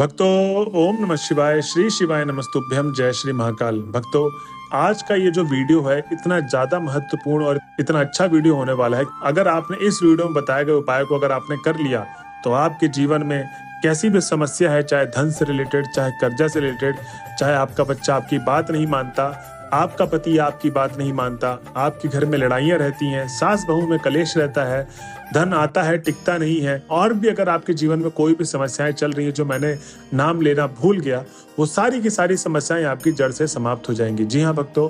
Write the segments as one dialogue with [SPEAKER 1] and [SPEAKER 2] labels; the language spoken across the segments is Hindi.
[SPEAKER 1] भक्तों, ओम नमः शिवाय, श्री शिवाय नमस्तुभ्यम, जय श्री महाकाल। भक्तों, आज का ये जो वीडियो है इतना ज्यादा महत्वपूर्ण और इतना अच्छा वीडियो होने वाला है। अगर आपने इस वीडियो में बताए गए उपाय को अगर आपने कर लिया तो आपके जीवन में कैसी भी समस्या है, चाहे धन से रिलेटेड, चाहे कर्जा से रिलेटेड, चाहे आपका बच्चा आपकी बात नहीं मानता, आपका पति आपकी बात नहीं मानता, आपके घर में लड़ाइयाँ रहती हैं, सास बहू में कलेश रहता है, धन आता है टिकता नहीं है, और भी अगर आपके जीवन में कोई भी समस्याएं चल रही है जो मैंने नाम लेना भूल गया, वो सारी की सारी समस्याएं आपकी जड़ से समाप्त हो जाएंगी। जी हाँ भक्तों,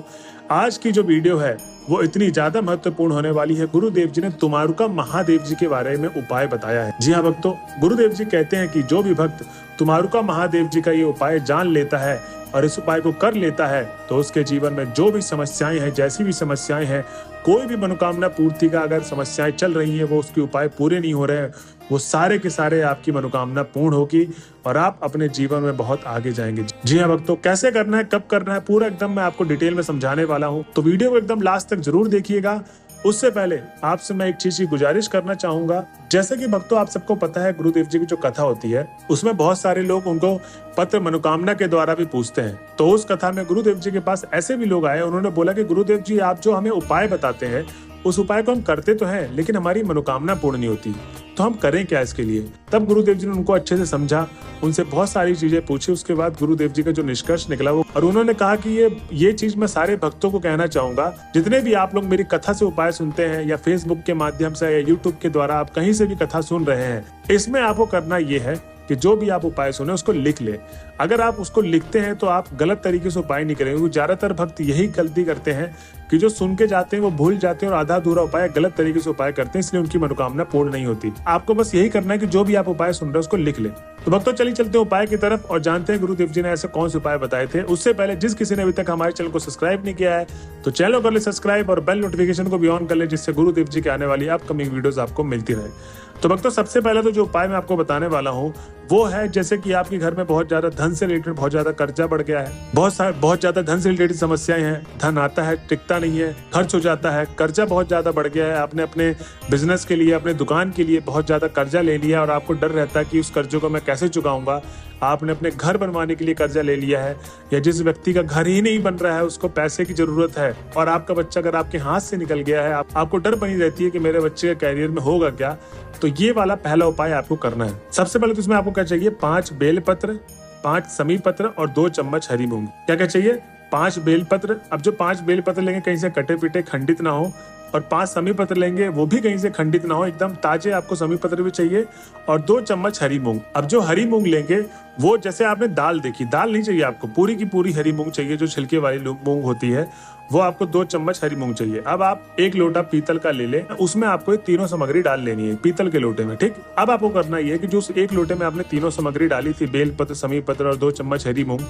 [SPEAKER 1] आज की जो वीडियो है वो इतनी ज्यादा महत्वपूर्ण होने वाली है। गुरुदेव जी ने तुमारुका महादेव जी के बारे में उपाय बताया है। जी हाँ भक्तों, गुरुदेव जी कहते हैं कि जो भी भक्त तुमारुका महादेव जी का ये उपाय जान लेता है और इस उपाय को कर लेता है तो उसके जीवन में जो भी समस्याएं हैं, जैसी भी समस्याएं हैं, कोई भी मनोकामना पूर्ति का अगर समस्याएं चल रही हैं, वो उसके उपाय पूरे नहीं हो रहे हैं, वो सारे के सारे आपकी मनोकामना पूर्ण होगी और आप अपने जीवन में बहुत आगे जाएंगे। जी हाँ भक्तों, कैसे करना है, कब करना है, पूरा एकदम मैं आपको डिटेल में समझाने वाला हूँ, तो वीडियो को एकदम लास्ट तक जरूर देखिएगा। उससे पहले आपसे मैं एक चीज की गुजारिश करना चाहूंगा। जैसे कि भक्तों आप सबको पता है, गुरुदेव जी की जो कथा होती है उसमें बहुत सारे लोग उनको पत्र मनोकामना के द्वारा भी पूछते हैं। तो उस कथा में गुरुदेव जी के पास ऐसे भी लोग आए, उन्होंने बोला कि गुरुदेव जी आप जो हमें उपाय बताते हैं उस उपाय को हम करते तो हैं लेकिन हमारी मनोकामना पूर्ण नहीं होती, तो हम करें क्या इसके लिए। तब गुरुदेव जी ने उनको अच्छे से समझा, उनसे बहुत सारी चीजें पूछी। उसके बाद गुरुदेव जी का जो निष्कर्ष निकला वो, और उन्होंने कहा कि ये चीज मैं सारे भक्तों को कहना चाहूंगा, जितने भी आप लोग मेरी कथा से उपाय सुनते हैं या फेसबुक के माध्यम से या यूट्यूब के द्वारा आप कहीं से भी कथा सुन रहे हैं, इसमें आपको करना ये है कि जो भी आप उपाय सुने उसको लिख ले। अगर आप उसको लिखते हैं तो आप गलत तरीके से उपाय नहीं करेंगे। ज्यादातर भक्त यही गलती करते हैं कि जो सुन के जाते हैं वो भूल जाते हैं और आधा अधूरा उपाय गलत तरीके से उपाय करते हैं, इसलिए उनकी मनोकामना पूर्ण नहीं होती। आपको बस यही करना है कि जो भी आप उपाय सुन रहे हैं उसको लिख ले। तो भक्तों चलिए चलते हैं उपाय की तरफ और जानते हैं गुरुदेव जी ने ऐसे कौन से उपाय बताए थे। उससे पहले जिस किसी ने अभी तक हमारे चैनल को सब्सक्राइब नहीं किया है तो चैनल कर ले सब्सक्राइब और बेल नोटिफिकेशन को भी ऑन कर ले, जिससे गुरुदेव जी के आने वाली अपकमिंग वीडियोस आपको मिलती रहे। तो भक्तों सबसे पहले तो जो उपाय मैं आपको बताने वाला हूँ वो है, जैसे कि आपके घर में बहुत ज्यादा धन से रिलेटेड बहुत ज्यादा कर्जा बढ़ गया है, बहुत ज्यादा धन से रिलेटेड समस्याएं हैं, धन आता है टिकता नहीं है, खर्च हो जाता है, कर्जा बहुत ज्यादा बढ़ गया है, आपने अपने बिजनेस के लिए, अपने दुकान के लिए बहुत ज्यादा कर्जा ले लिया और आपको डर रहता है कि उस कर्जों को मैं कैसे चुकाऊंगा। आपने अपने घर बनवाने के लिए कर्जा ले लिया है, या जिस व्यक्ति का घर ही नहीं बन रहा है उसको पैसे की जरूरत है और आपका बच्चा अगर आपके हाथ से निकल गया है, आपको डर बनी रहती है कि मेरे बच्चे के कैरियर में होगा क्या, तो ये वाला पहला उपाय आपको करना है। सबसे पहले तो इसमें आपको क्या चाहिए, 5 बेलपत्र, 5 समी पत्र और 2 चम्मच हरी मूंग। क्या क्या चाहिए, 5 बेलपत्र। अब जो 5 बेलपत्र लेंगे कहीं से कटे पीटे खंडित ना हो, और 5 समी पत्र लेंगे वो भी कहीं से खंडित ना हो, एकदम ताजे आपको समी पत्र भी चाहिए, और 2 चम्मच हरी मूंग। अब जो हरी मूंग लेंगे वो, जैसे आपने दाल देखी, दाल नहीं चाहिए आपको, पूरी की पूरी हरी मूंग चाहिए, जो छिलके वाली मूंग होती है वो आपको 2 चम्मच हरी मूंग चाहिए। अब आप 1 लोटा पीतल का ले लें, उसमें आपको ये तीनों सामग्री डाल लेनी है पीतल के लोटे में, ठीक। अब आपको करना ये है कि जो उस 1 लोटे में आपने तीनों सामग्री डाली थी, बेल पत्र, समी पत्र और 2 चम्मच हरी मूंग,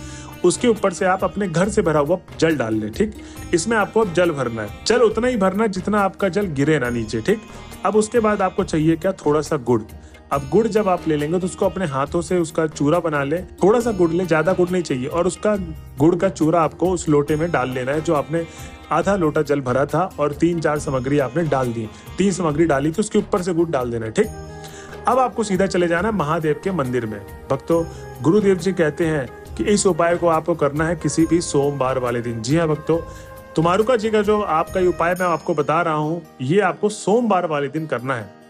[SPEAKER 1] उसके ऊपर से आप अपने घर से भरा हुआ जल डाल लें, ठीक। इसमें आपको अब जल भरना है, जल उतना ही भरना जितना आपका जल गिरे ना नीचे, ठीक। अब उसके बाद आपको चाहिए क्या, थोड़ा सा गुड़। अब गुड़ जब आप ले लेंगे तो उसको अपने हाथों से उसका चूरा बना ले, थोड़ा सा गुड़ ले, ज्यादा गुड़ नहीं चाहिए, और उसका गुड़ का चूरा आपको उस लोटे में डाल लेना है जो आपने आधा लोटा जल भरा था, और 3-4 सामग्री आपने डाल दी, 3 सामग्री डाली तो उसके ऊपर से गुड़ डाल देना है, ठीक। अब आपको सीधा चले जाना महादेव के मंदिर में। भक्तों गुरुदेव जी कहते हैं कि इस उपाय को आपको करना है किसी भी सोमवार वाले दिन। जी हाँ भक्तों, तुमारुका जी का जो आपका ये उपाय मैं आपको बता रहा हूँ, ये आपको सोमवार वाले दिन करना है।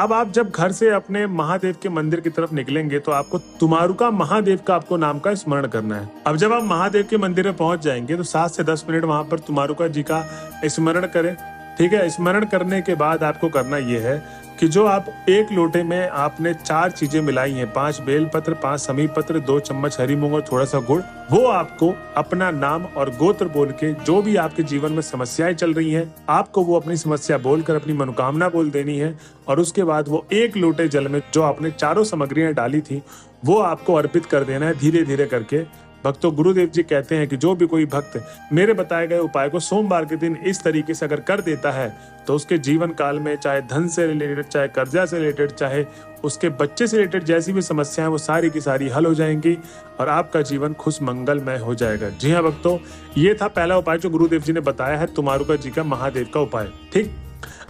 [SPEAKER 1] अब आप जब घर से अपने महादेव के मंदिर की तरफ निकलेंगे तो आपको तुमारुका महादेव का आपको नाम का स्मरण करना है। अब जब आप महादेव के मंदिर में पहुंच जाएंगे तो 7 से 10 मिनट वहां पर तुमारुका जी का स्मरण करें, ठीक है। स्मरण करने के बाद आपको करना यह है कि जो आप 1 लोटे में आपने 4 चीजें मिलाई हैं, 5 बेलपत्र, 5 समी पत्र, 2 चम्मच हरी मूंग और थोड़ा सा गुड़, वो आपको अपना नाम और गोत्र बोल के, जो भी आपके जीवन में समस्याएं चल रही हैं, आपको वो अपनी समस्या बोलकर अपनी मनोकामना बोल देनी है, और उसके बाद वो 1 लोटे जल में जो आपने चारों सामग्रियां डाली थी वो आपको अर्पित कर देना है धीरे धीरे करके। भक्तों गुरुदेव जी कहते हैं कि जो भी कोई भक्त मेरे बताए गए उपाय को सोमवार के दिन इस तरीके से अगर कर देता है तो उसके जीवन काल में, चाहे धन से रिलेटेड, चाहे कर्जा से रिलेटेड, चाहे उसके बच्चे से रिलेटेड जैसी भी समस्याएं, वो सारी की सारी हल हो जाएंगी और आपका जीवन खुश मंगलमय हो जाएगा। जी हाँ भक्तों, ये था पहला उपाय जो गुरुदेव जी ने बताया है, तुमारुका जी का महादेव का उपाय, ठीक।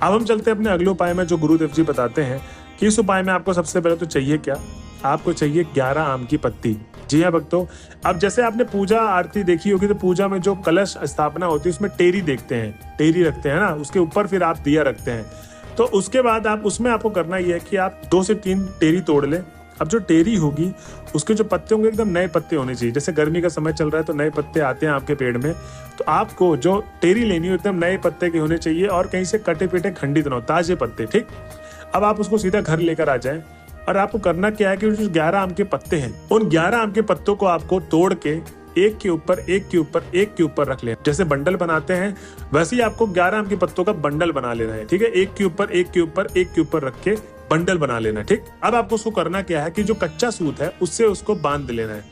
[SPEAKER 1] अब हम चलते हैं अपने अगले उपाय में, जो गुरुदेव जी बताते हैं कि इस उपाय में आपको सबसे पहले तो चाहिए क्या, आपको चाहिए 11 आम की पत्ती। जी हाँ भक्तों, अब जैसे आपने पूजा आरती देखी होगी तो पूजा में जो कलश स्थापना होती है उसमें टेरी देखते हैं, टेरी रखते हैं ना, उसके ऊपर फिर आप दिया रखते हैं। तो उसके बाद आप उसमें आपको करना ये है कि आप 2 से 3 टेरी तोड़ लें। अब जो टेरी होगी उसके जो पत्ते होंगे एकदम नए पत्ते होने चाहिए। जैसे गर्मी का समय चल रहा है तो नए पत्ते आते हैं आपके पेड़ में, तो आपको जो टेरी लेनी हो एकदम नए पत्ते के होने चाहिए और कहीं से कटे पीटे खंडित ना हो, ताजे पत्ते। ठीक, अब आप उसको सीधा घर लेकर आ जाएं और आपको करना क्या है कि जो 11 आम के पत्ते हैं उन 11 आम के पत्तों को आपको तोड़ के एक के ऊपर एक के ऊपर एक के ऊपर रख लें। जैसे बंडल बनाते हैं वैसे ही आपको 11 आम के पत्तों का बंडल बना लेना है। ठीक है, एक के ऊपर एक के ऊपर एक के ऊपर रख के बंडल बना लेना है। ठीक, अब आपको उसको करना क्या है कि जो कच्चा सूत है उससे उसको बांध लेना है।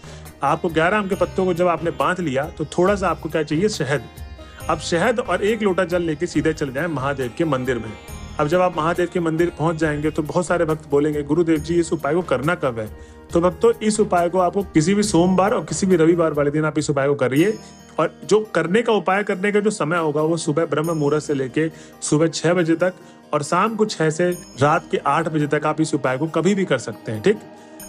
[SPEAKER 1] आपको 11 आम के पत्तों को जब आपने बांध लिया तो थोड़ा सा आपको क्या चाहिए, शहद। अब शहद और 1 लोटा जल लेके सीधे चले जाएं महादेव के मंदिर में। अब जब आप महादेव के मंदिर पहुंच जाएंगे तो बहुत सारे भक्त बोलेंगे गुरुदेव जी इस उपाय को करना कब है। तो भक्तों इस उपाय को आपको किसी भी सोमवार और किसी भी रविवार वाले दिन आप इस उपाय को करिए। और जो करने का उपाय करने का जो समय होगा वो सुबह ब्रह्म मुहूर्त से लेके सुबह 6 बजे तक और शाम को 6 से रात के 8 बजे तक आप इस उपाय को कभी भी कर सकते हैं। ठीक,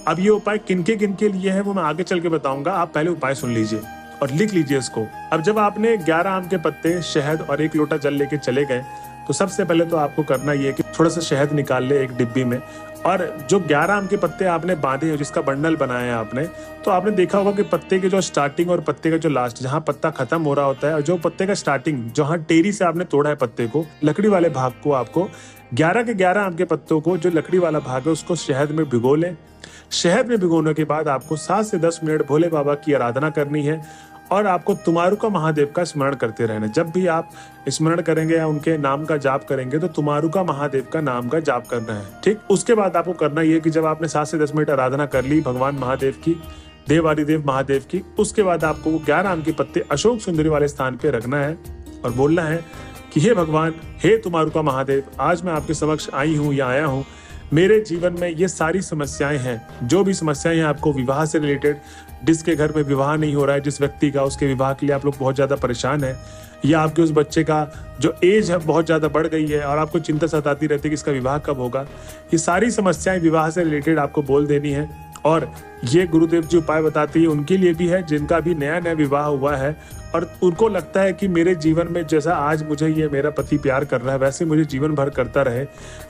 [SPEAKER 1] अब ये उपाय किनके लिए है वो मैं आगे चल के बताऊंगा, आप पहले उपाय सुन लीजिए और लिख लीजिए इसको। अब जब आपने 11 आम के पत्ते, शहद और 1 लोटा जल लेके चले गए तो सबसे पहले तो आपको करना ये है कि थोड़ा सा शहद निकाल ले एक डिब्बी में, और जो 11 आम के पत्ते आपने बांधे हैं जिसका बंडल बनाया है आपने, तो आपने देखा होगा कि पत्ते के जो स्टार्टिंग और पत्ते का जो लास्ट, जहाँ पत्ता खत्म हो रहा होता है और जो पत्ते का स्टार्टिंग जहाँ टेरी से आपने तोड़ा है पत्ते को, लकड़ी वाले भाग को आपको 11 के 11 आम के पत्तों को जो लकड़ी वाला भाग है उसको शहद में भिगो लें। शहद में भिगोने के बाद आपको 7 से 10 मिनट भोले बाबा की आराधना करनी है और आपको तुमारुका महादेव का स्मरण करते रहना। जब भी आप स्मरण करेंगे या उनके नाम का जाप करेंगे तो तुमारुका महादेव का नाम का जाप करना है। ठीक, उसके बाद आपको करना यह कि जब आपने 7 से 10 मिनट आराधना कर ली भगवान महादेव की, देवादिदेव महादेव की, उसके बाद आपको 11 आम के पत्ते अशोक सुंदरी वाले स्थान पे रखना है और बोलना है कि हे भगवान, हे तुमारुका महादेव, आज मैं आपके समक्ष आई हूँ या आया हूँ। मेरे जीवन में ये सारी समस्याएं हैं, जो भी समस्याएं हैं आपको विवाह से रिलेटेड, जिसके घर में विवाह नहीं हो रहा है, जिस व्यक्ति का, उसके विवाह के लिए आप लोग बहुत ज्यादा परेशान हैं, या आपके उस बच्चे का जो एज है बहुत ज्यादा बढ़ गई है और आपको चिंता सताती रहती है कि इसका विवाह कब होगा, ये सारी समस्याएं विवाह से रिलेटेड आपको बोल देनी है। और ये गुरुदेव जी उपाय बताती है उनके लिए भी है जिनका भी नया नया विवाह हुआ है और उनको लगता है कि मेरे जीवन में जैसा आज मुझे ये मेरा पति प्यार कर रहा है वैसे मुझे जीवन भर करता रहे,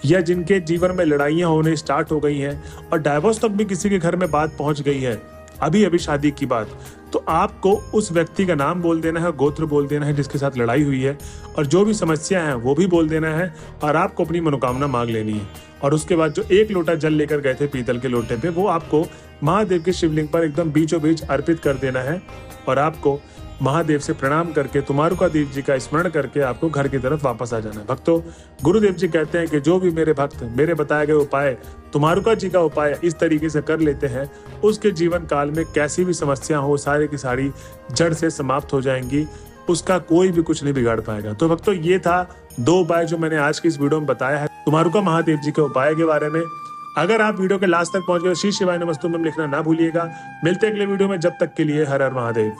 [SPEAKER 1] या जिनके जीवन में लड़ाइयाँ होने स्टार्ट हो गई हैं और डाइवोर्स तक भी किसी के घर में बात पहुंच गई है, अभी अभी शादी की बात, तो आपको उस व्यक्ति का नाम बोल देना है, गोत्र बोल देना है जिसके साथ लड़ाई हुई है, और जो भी समस्या है वो भी बोल देना है और आपको अपनी मनोकामना मांग लेनी है। और उसके बाद जो 1 लोटा जल लेकर गए थे पीतल के लोटे पे, वो आपको महादेव के शिवलिंग पर एकदम बीचों बीच अर्पित कर देना है और आपको महादेव से प्रणाम करके तुमारुका देव जी का स्मरण करके आपको घर की तरफ वापस आ जाना है। भक्तों, गुरुदेव जी कहते हैं कि जो भी मेरे भक्त मेरे बताए गए उपाय, तुमारुका जी का उपाय इस तरीके से कर लेते हैं, उसके जीवन काल में कैसी भी समस्या हो सारी की सारी जड़ से समाप्त हो जाएंगी, उसका कोई भी कुछ नहीं बिगाड़ पाएगा। तो भक्तों, ये था 2 उपाय जो मैंने आज की इस वीडियो में बताया है तुमारुका महादेव जी के उपाय के बारे में। अगर आप वीडियो के लास्ट तक पहुंच गए, श्री शिवाय नमस्तुभ्यम लिखना ना भूलिएगा। मिलते हैं अगले वीडियो में, जब तक के लिए हर हर महादेव।